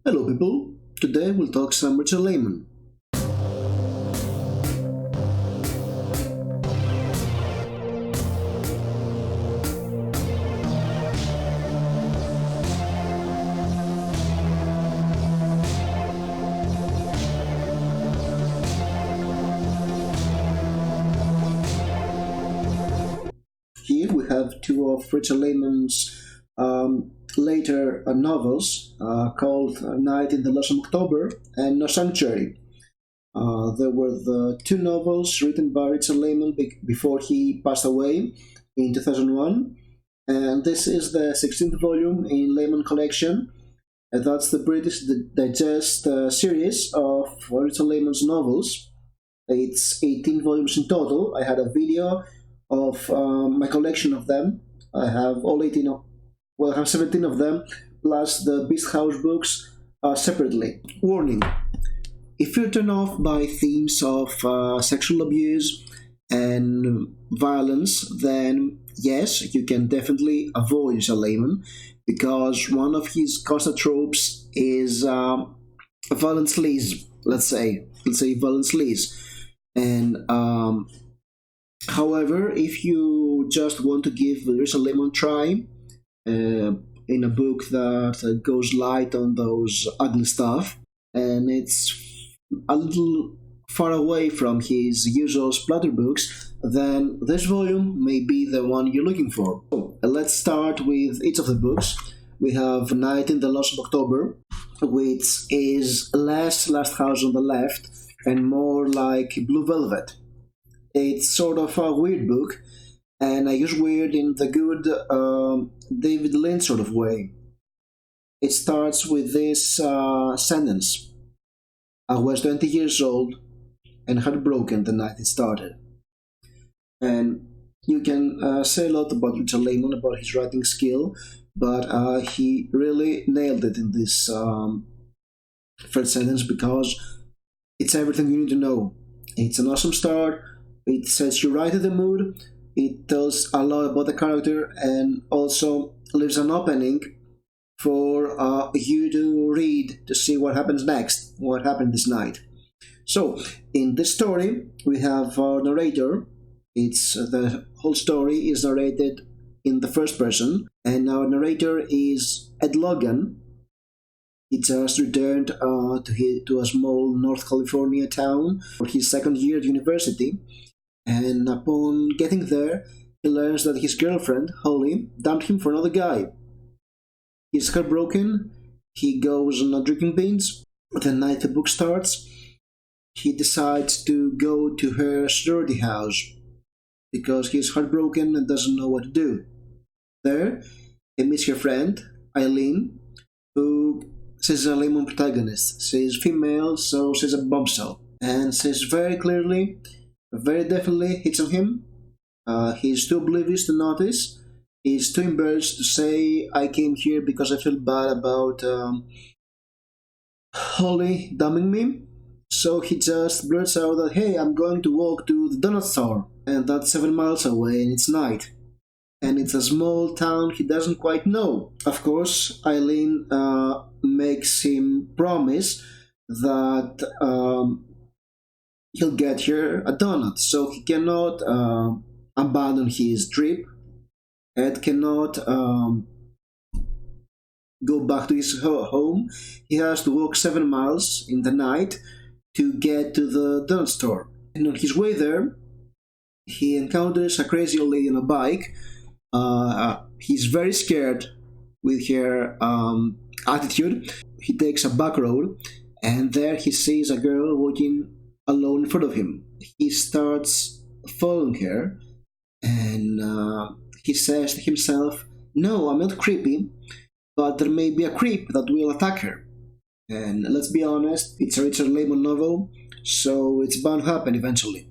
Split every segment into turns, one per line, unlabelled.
Hello people, today we'll talk some Richard Laymon. Here we have two of Richard Laymon's later novels called Night in the Lonesome October and No Sanctuary. There were the two novels written by Richard Laymon before he passed away in 2001, and this is the 16th volume in Laymon collection. And that's the British Digest series of Richard Laymon's novels. It's 18 volumes in total. I had a video of my collection of them. I have all 18 of, well, I have 17 of them, plus the Beast House books separately. Warning: if you're turned off by themes of sexual abuse and violence, then yes, you can definitely avoid Richard Laymon, because one of his constant tropes is violent sleaze, let's say violent sleaze. And however, if you just want to give Richard Laymon a try, in a book that goes light on those ugly stuff, and it's a little far away from his usual splatter books, then this volume may be the one you're looking for. So, let's start with each of the books. We have Night in the Lonesome October, which is last house on the left and more like Blue Velvet. It's sort of a weird book, and I use weird in the good David Lynch sort of way. It starts with this sentence: I was 20 years old and heartbroken the night it started. And you can say a lot about Richard Laymon, about his writing skill, but he really nailed it in this first sentence, because it's everything you need to know. It's an awesome start. It sets you right in the mood. It tells a lot about the character and also leaves an opening for you to read to see what happens next, what happened this night. So, in this story, we have our narrator. It's the whole story is narrated in the first person, and our narrator is Ed Logan. He just returned to a small North California town for his second year at university, and upon getting there, he learns that his girlfriend, Holly, dumped him for another guy. He's heartbroken. He goes on a drinking binge. The night the book starts, he decides to go to her sorority house because he's heartbroken and doesn't know what to do. There, he meets her friend, Eileen, who she's a Laymon protagonist. She's female, so she's a bombshell. And she's very clearly, very definitely hits on him. He's too oblivious to notice. He's too embarrassed to say, I came here because I feel bad about Holly dumping me. So he just blurts out that, hey, I'm going to walk to the donut store. And that's 7 miles away, and it's night. And it's a small town he doesn't quite know. Of course, Eileen makes him promise that he'll get her a donut, so he cannot abandon his trip. Ed cannot go back to his home. He has to walk 7 miles in the night to get to the donut store. And on his way there, he encounters a crazy old lady on a bike. He's very scared with her attitude. He takes a back road, and there he sees a girl walking alone in front of him. He starts following her, and he says to himself, no, I'm not creepy, but there may be a creep that will attack her. And let's be honest, it's a Richard Laymon novel, so it's bound to happen eventually.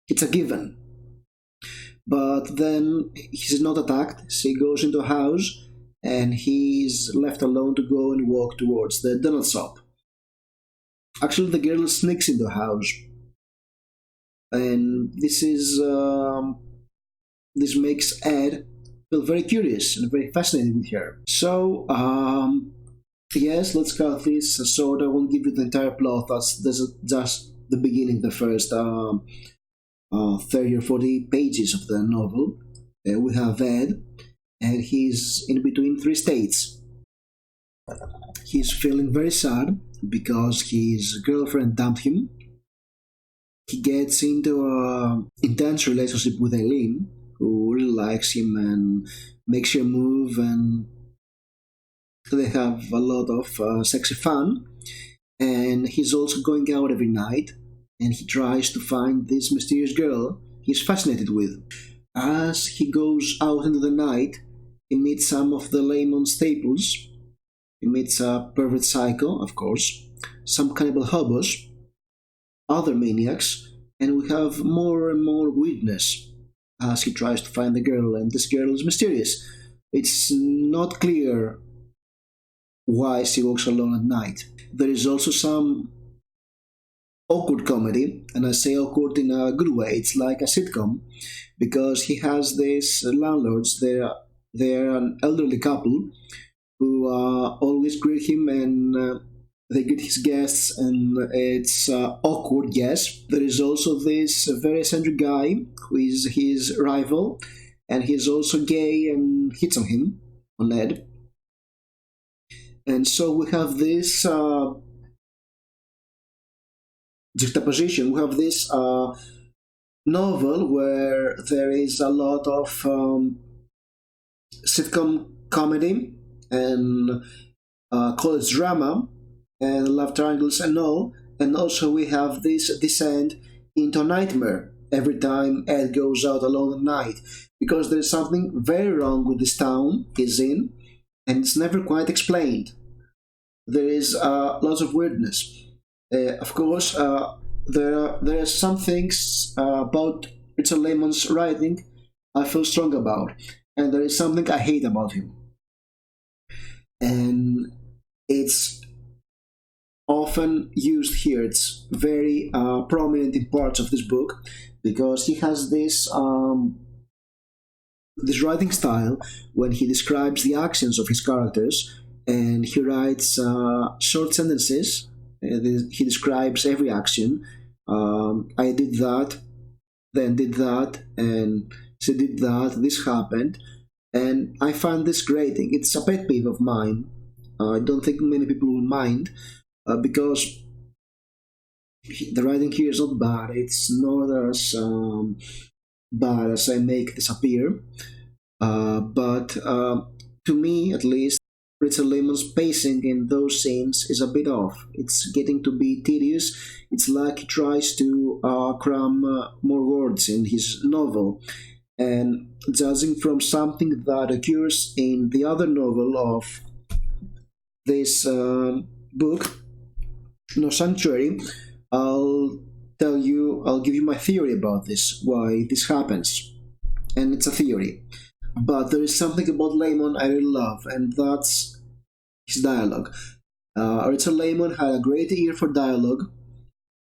It's a given. But then he's not attacked. She goes into a house, and he's left alone to go and walk towards the donut shop. Actually, the girl sneaks into the house, and this makes Ed feel very curious and very fascinated with her. So Yes, let's cut this short. I won't give you the entire plot. That's just the beginning, the first 30 or 40 pages of the novel. We have Ed, and he's in between three states. He's feeling very sad because his girlfriend dumped him. He gets into a intense relationship with Eileen, who really likes him and makes her move, and they have a lot of sexy fun. And he's also going out every night, and he tries to find this mysterious girl he's fascinated with. As he goes out into the night, he meets some of the Laymon staples. He meets a pervert psycho, of course, some cannibal hobos, other maniacs, and we have more and more weirdness as he tries to find the girl, and this girl is mysterious. It's not clear why she walks alone at night. There is also some awkward comedy, and I say awkward in a good way. It's like a sitcom because he has these landlords. They're an elderly couple who always greet him, and they greet his guests, and it's awkward. Yes, there is also this very eccentric guy who is his rival, and he's also gay and hits on him, on Ed. And so we have this juxtaposition. We have this novel where there is a lot of sitcom comedy and college drama and love triangles and all. And also we have this descent into nightmare every time Ed goes out alone at night because there's something very wrong with this town he's in, and it's never quite explained. There is lots of weirdness. Of course, there are some things about Richard Laymon's writing I feel strong about, and there is something I hate about him. And it's often used here. It's very prominent in parts of this book because he has this writing style when he describes the actions of his characters, and he writes short sentences. He describes every action. I did that, then did that, and she did that. This happened, and I find this grating. It's a pet peeve of mine. I don't think many people will mind because the writing here is not bad. It's not as bad as I make this appear. But to me, at least, Richard Lehman's pacing in those scenes is a bit off. It's getting to be tedious. It's like he tries to cram more words in his novel. And judging from something that occurs in the other novel of this book, No Sanctuary, I'll give you my theory about this, why this happens. And it's a theory. But there is something about Laymon I really love, and that's his dialogue. Richard Laymon had a great ear for dialogue.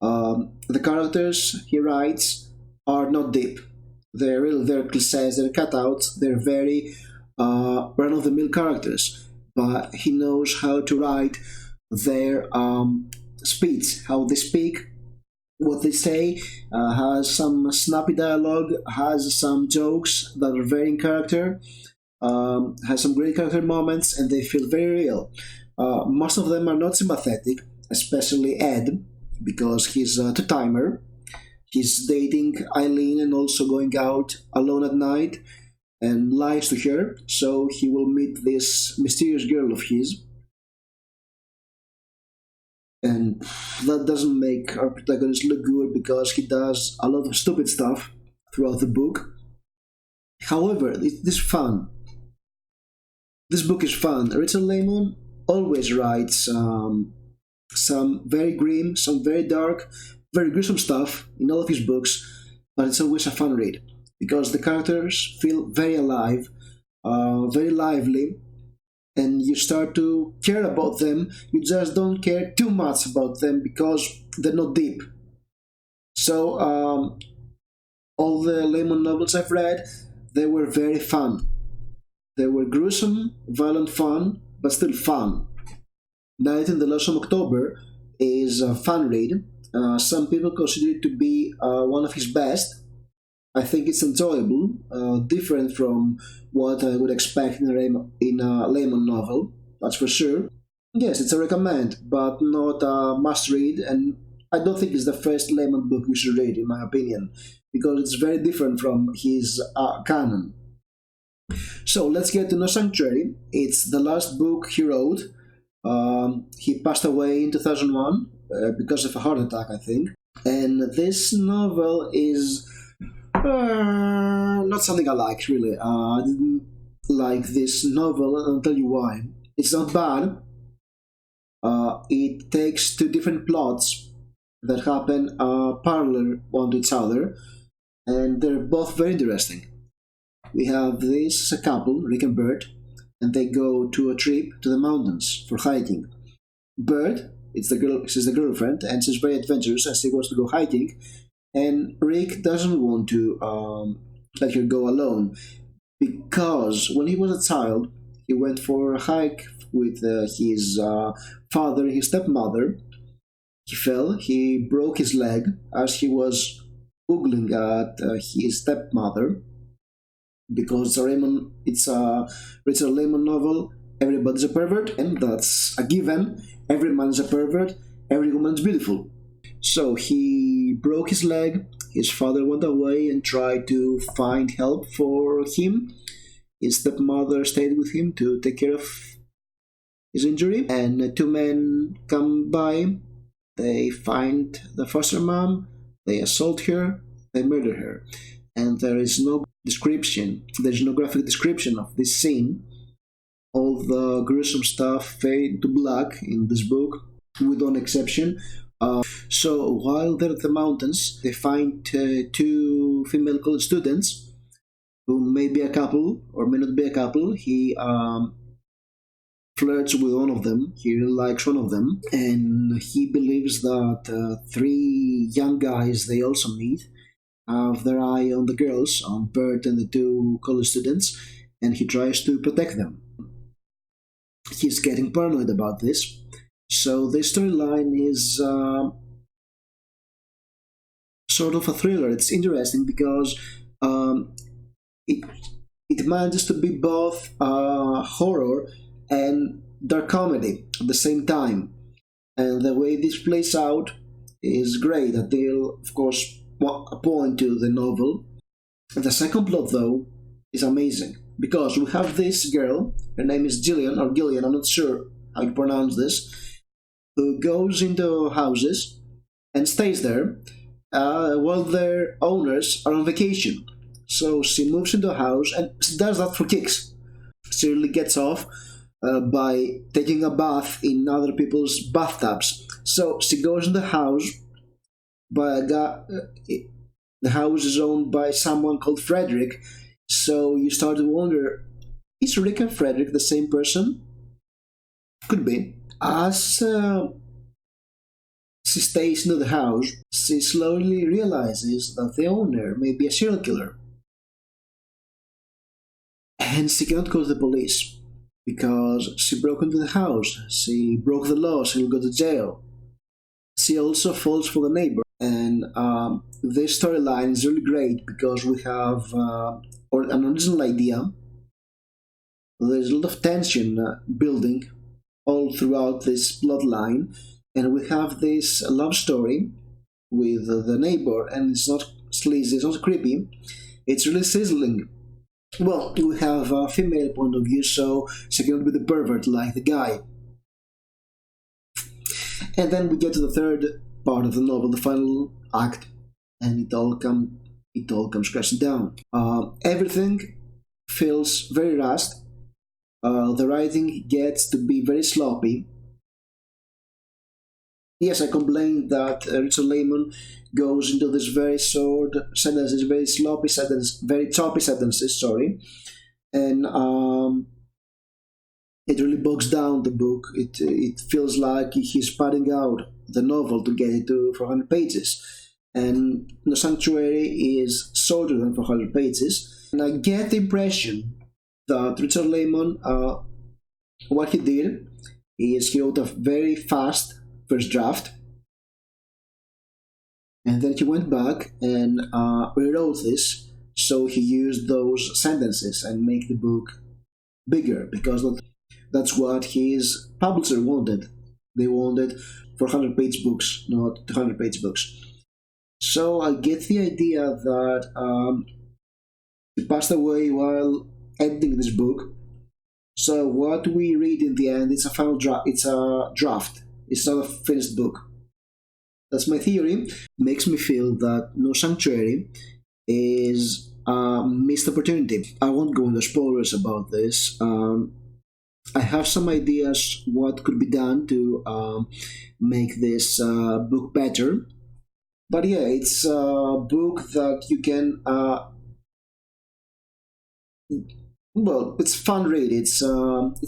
The characters he writes are not deep. They're cliches, they're cutouts, they're very run of the mill characters. But he knows how to write their speech, how they speak, what they say, has some snappy dialogue, has some jokes that are very in character, has some great character moments, and they feel very real. Most of them are not sympathetic, especially Ed, because he's a two-timer. He's dating Eileen and also going out alone at night and lies to her, so he will meet this mysterious girl of his. And that doesn't make our protagonist look good because he does a lot of stupid stuff throughout the book. However, this is fun. This book is fun. Richard Laymon always writes some very grim, some very dark, very gruesome stuff in all of his books, but it's always a fun read because the characters feel very alive, very lively, and you start to care about them. You just don't care too much about them because they're not deep. So all the Laymon novels I've read, they were very fun. They were gruesome, violent fun, but still fun. Night in the Lonesome October is a fun read. Some people consider it to be one of his best. I think it's enjoyable, different from what I would expect in a Laymon novel, that's for sure. Yes, it's a recommend, but not a must read, and I don't think it's the first Laymon book you should read, in my opinion, because it's very different from his canon. So let's get to No Sanctuary. It's the last book he wrote. He passed away in 2001 because of a heart attack, I think. And this novel is not something I like, really. I didn't like this novel, and I'll tell you why. It's not bad. It takes two different plots that happen parallel one to each other, and they're both very interesting. We have this a couple, Rick and Bert, and they go to a trip to the mountains for hiking. Bert, she's the girlfriend, and she's very adventurous and she wants to go hiking. And Rick doesn't want to let her go alone because when he was a child, he went for a hike with his father and his stepmother. He fell, he broke his leg as he was googling at his stepmother because it's a Richard Laymon novel. Everybody's a pervert, and that's a given. Every man is a pervert, every woman is beautiful. So he broke his leg. His father went away and tried to find help for him. His stepmother stayed with him to take care of his injury. And two men come by. They find the foster mom. They assault her. They murder her. And there is no description. There's no graphic description of this scene. All the gruesome stuff fade to black in this book, with one exception. So while they're at the mountains, they find two female college students who may be a couple or may not be a couple. He flirts with one of them. He really likes one of them, and he believes that three young guys they also meet have their eye on the girls, on Bert and the two college students, and he tries to protect them. He's getting paranoid about this. So this storyline is sort of a thriller. It's interesting because it manages to be both horror and dark comedy at the same time. And the way this plays out is great until, of course, a point to the novel. And the second plot, though, is amazing because we have this girl. Her name is Gillian or Gillian. I'm not sure how you pronounce this. Who goes into houses and stays there while their owners are on vacation. So she moves into a house and she does that for kicks. She really gets off by taking a bath in other people's bathtubs. So she goes in the house by a guy. The house is owned by someone called Frederick. So you start to wonder, is Rick and Frederick the same person? Could be. As she stays in the house, she slowly realizes that the owner may be a serial killer. And she cannot go to the police because she broke into the house, she broke the laws and will go to jail. She also falls for the neighbor. And this storyline is really great because we have an original idea. There's a lot of tension building all throughout this plotline, and we have this love story with the neighbor, and it's not sleazy, it's not creepy, it's really sizzling. Well, we have a female point of view, so she cannot be the pervert like the guy. And then we get to the third part of the novel, the final act, and it all comes crashing down. Everything feels very rushed. The writing gets to be very sloppy. Yes, I complained that Richard Laymon goes into this very short sentences, very sloppy sentences, very choppy sentences, sorry. And it really bogs down the book. It feels like he's padding out the novel to get it to 400 pages. And The Sanctuary is shorter than 400 pages. And I get the impression that Richard Laymon, what he did is he wrote a very fast first draft, and then he went back and rewrote this. So he used those sentences and make the book bigger because that's what his publisher wanted. They wanted 400-page books, not 200-page books. So I get the idea that he passed away while editing this book. So what we read in the end, it's a final draft. It's a draft. It's not a finished book. That's my theory. Makes me feel that No Sanctuary is a missed opportunity. I won't go into spoilers about this. I have some ideas what could be done to make this book better. But yeah, it's a book that you can. Well, it's fun read. It's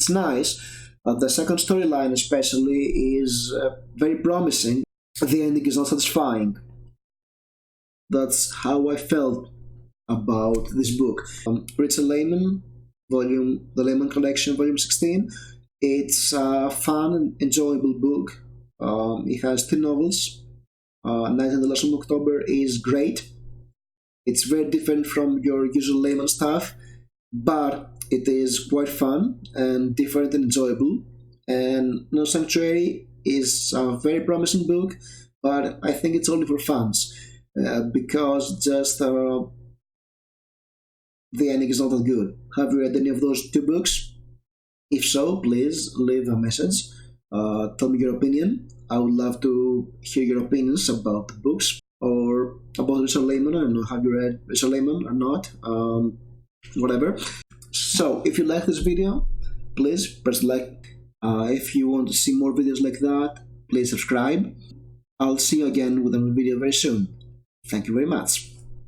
nice. The second storyline, especially, is very promising. The ending is not satisfying. That's how I felt about this book. Richard Laymon, the Laymon Collection, Volume 16. It's a fun and enjoyable book. It has 2 novels. Night and the Lonesome October is great. It's very different from your usual Laymon stuff, but it is quite fun and different and enjoyable. And No Sanctuary is a very promising book, but I think it's only for fans because just the ending is not that good. Have you read any of those 2 books? If so, please leave a message. Tell me your opinion. I would love to hear your opinions about the books or about Richard Laymon. I don't know, have you read Richard Laymon or not? Whatever. So, if you like this video, please press like. If you want to see more videos like that, please subscribe. I'll see you again with another video very soon. Thank you very much.